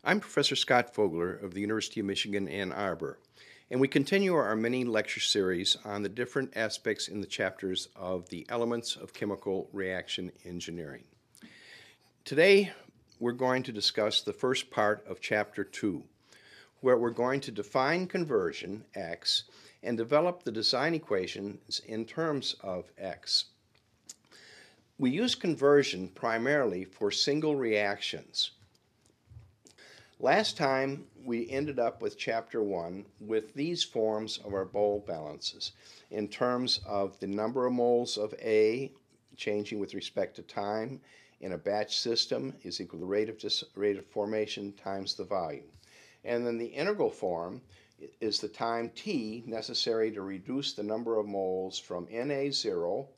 I'm Professor Scott Fogler of the University of Michigan, Ann Arbor, and we continue our mini lecture series on the different aspects in the chapters of the elements of chemical reaction engineering. Today, we're going to discuss the first part of Chapter 2, where we're going to define conversion, X, and develop the design equations in terms of X. We use conversion primarily for single reactions. Last time, we ended up with Chapter 1 with these forms of our mole balances in terms of the number of moles of A changing with respect to time in a batch system is equal to the rate of formation times the volume. And then the integral form is the time t necessary to reduce the number of moles from Na0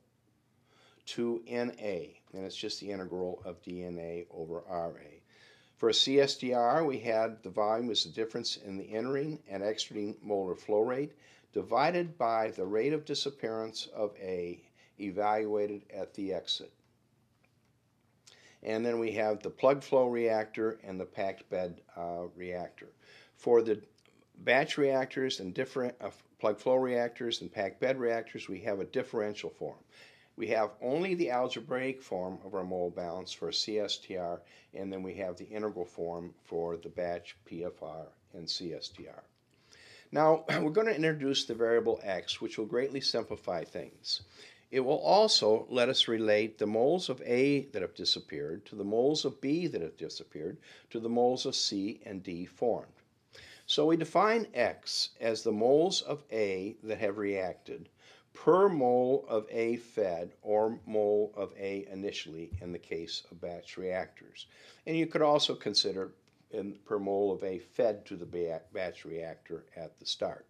to Na, and it's just the integral of dNA over Ra. For a CSTR, we had the volume as the difference in the entering and exiting molar flow rate divided by the rate of disappearance of A evaluated at the exit. And then we have the plug flow reactor and the packed bed reactor. For the batch reactors and different plug flow reactors and packed bed reactors, we have a differential form. We have only the algebraic form of our mole balance for CSTR, and then we have the integral form for the batch PFR and CSTR. Now, we're going to introduce the variable x, which will greatly simplify things. It will also let us relate the moles of A that have disappeared to the moles of B that have disappeared to the moles of C and D formed. So we define x as the moles of A that have reacted per mole of A fed or mole of A initially in the case of batch reactors. And you could also consider per mole of A fed to the batch reactor at the start.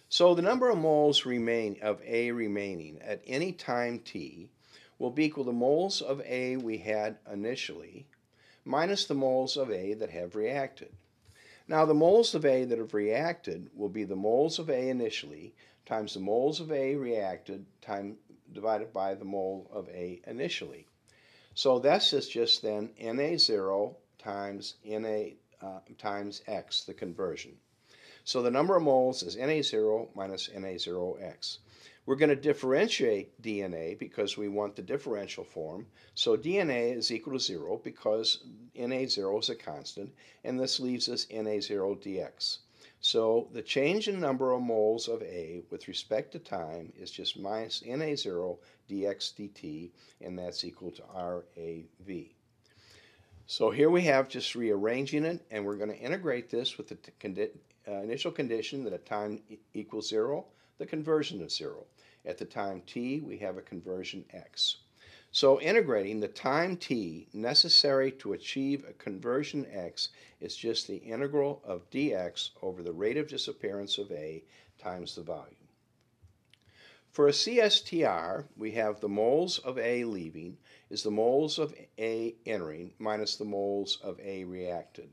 So the number of moles of A remaining at any time t will be equal to moles of A we had initially minus the moles of A that have reacted. Now the moles of A that have reacted will be the moles of A initially times the moles of A reacted divided by the mole of A initially. So this is just then Na0 times times x, the conversion. So the number of moles is Na0 minus Na0x. We're going to differentiate DNA because we want the differential form. So DNA is equal to 0 because Na0 is a constant, and this leaves us Na0 dx. So the change in number of moles of A with respect to time is just minus Na0 dx dt, and that's equal to RAV. So here we have just rearranging it, and we're going to integrate this with the initial condition that at time equals 0, the conversion is 0. At the time t, we have a conversion x. So integrating the time t necessary to achieve a conversion x is just the integral of dx over the rate of disappearance of A times the volume. For a CSTR, we have the moles of A leaving is the moles of A entering minus the moles of A reacted.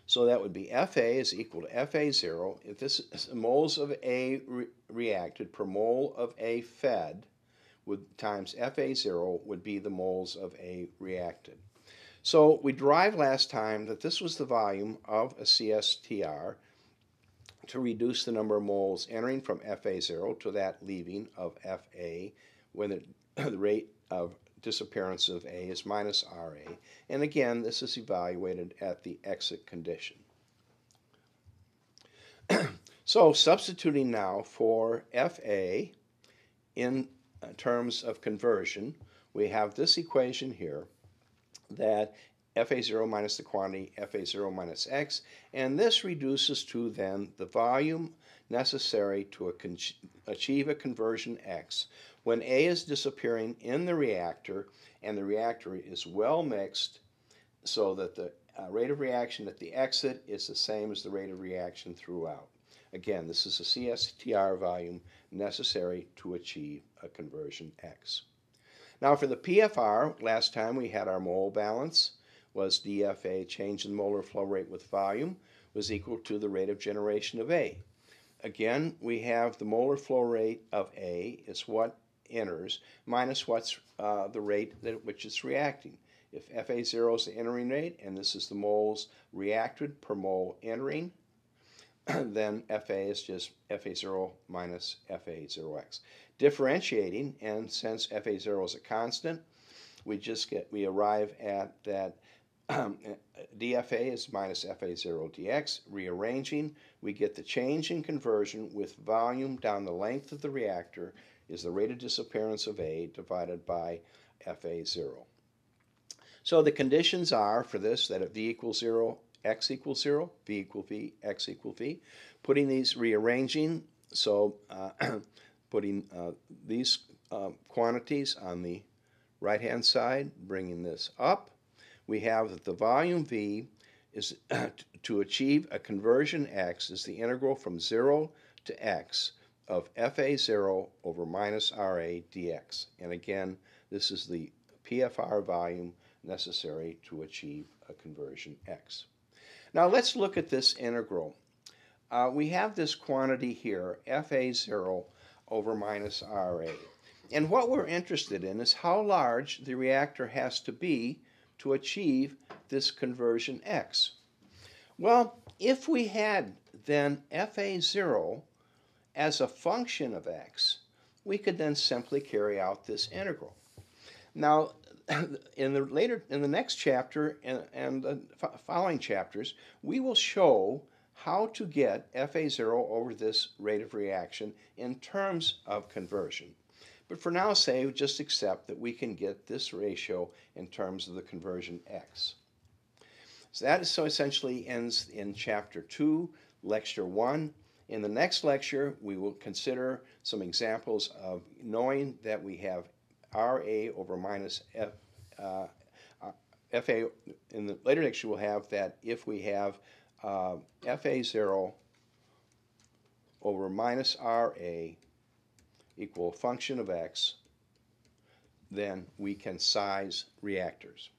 So that would be FA is equal to FA0. If this is moles of A reacted per mole of A fed, times FA0 would be the moles of A reacted. So we derived last time that this was the volume of a CSTR to reduce the number of moles entering from FA0 to that leaving of FA when the rate of disappearance of A is minus RA. And again, this is evaluated at the exit condition. So substituting now for FA in terms of conversion, we have this equation here that FA0 minus the quantity FA0 minus x, and this reduces to then the volume necessary to achieve a conversion x when A is disappearing in the reactor and the reactor is well mixed so that the rate of reaction at the exit is the same as the rate of reaction throughout. Again, this is a CSTR volume necessary to achieve a conversion x. Now for the PFR, last time we had our mole balance was DFA, change in molar flow rate with volume, was equal to the rate of generation of A. Again, we have the molar flow rate of A is what enters minus what's the rate at which it's reacting. If Fa0 is the entering rate, and this is the moles reacted per mole entering, then Fa is just Fa0 minus Fa0x. Differentiating, and since Fa0 is a constant, we arrive at that dFA is minus Fa0 dx. Rearranging, we get the change in conversion with volume down the length of the reactor is the rate of disappearance of A divided by Fa0. So the conditions are for this that if V equals 0, x equals 0, V equal V, x equal V. Putting these, rearranging, so putting these quantities on the right-hand side, bringing this up, we have that the volume V is to achieve a conversion x is the integral from 0 to x of Fa0 over minus Ra dx. And again, this is the PFR volume necessary to achieve a conversion x. Now let's look at this integral. We have this quantity here, Fa0 over minus Ra. And what we're interested in is how large the reactor has to be to achieve this conversion x. Well, if we had then Fa0 as a function of x, we could then simply carry out this integral. Now, in the next chapter and the following chapters, we will show how to get Fa0 over this rate of reaction in terms of conversion. But for now, say, just accept that we can get this ratio in terms of the conversion x. So that essentially ends in Chapter 2, Lecture 1. In the next lecture, we will consider some examples of knowing that we have Ra over minus Fa. In the later lecture, we'll have that if we have Fa0 over minus Ra equal a function of x, then we can size reactors.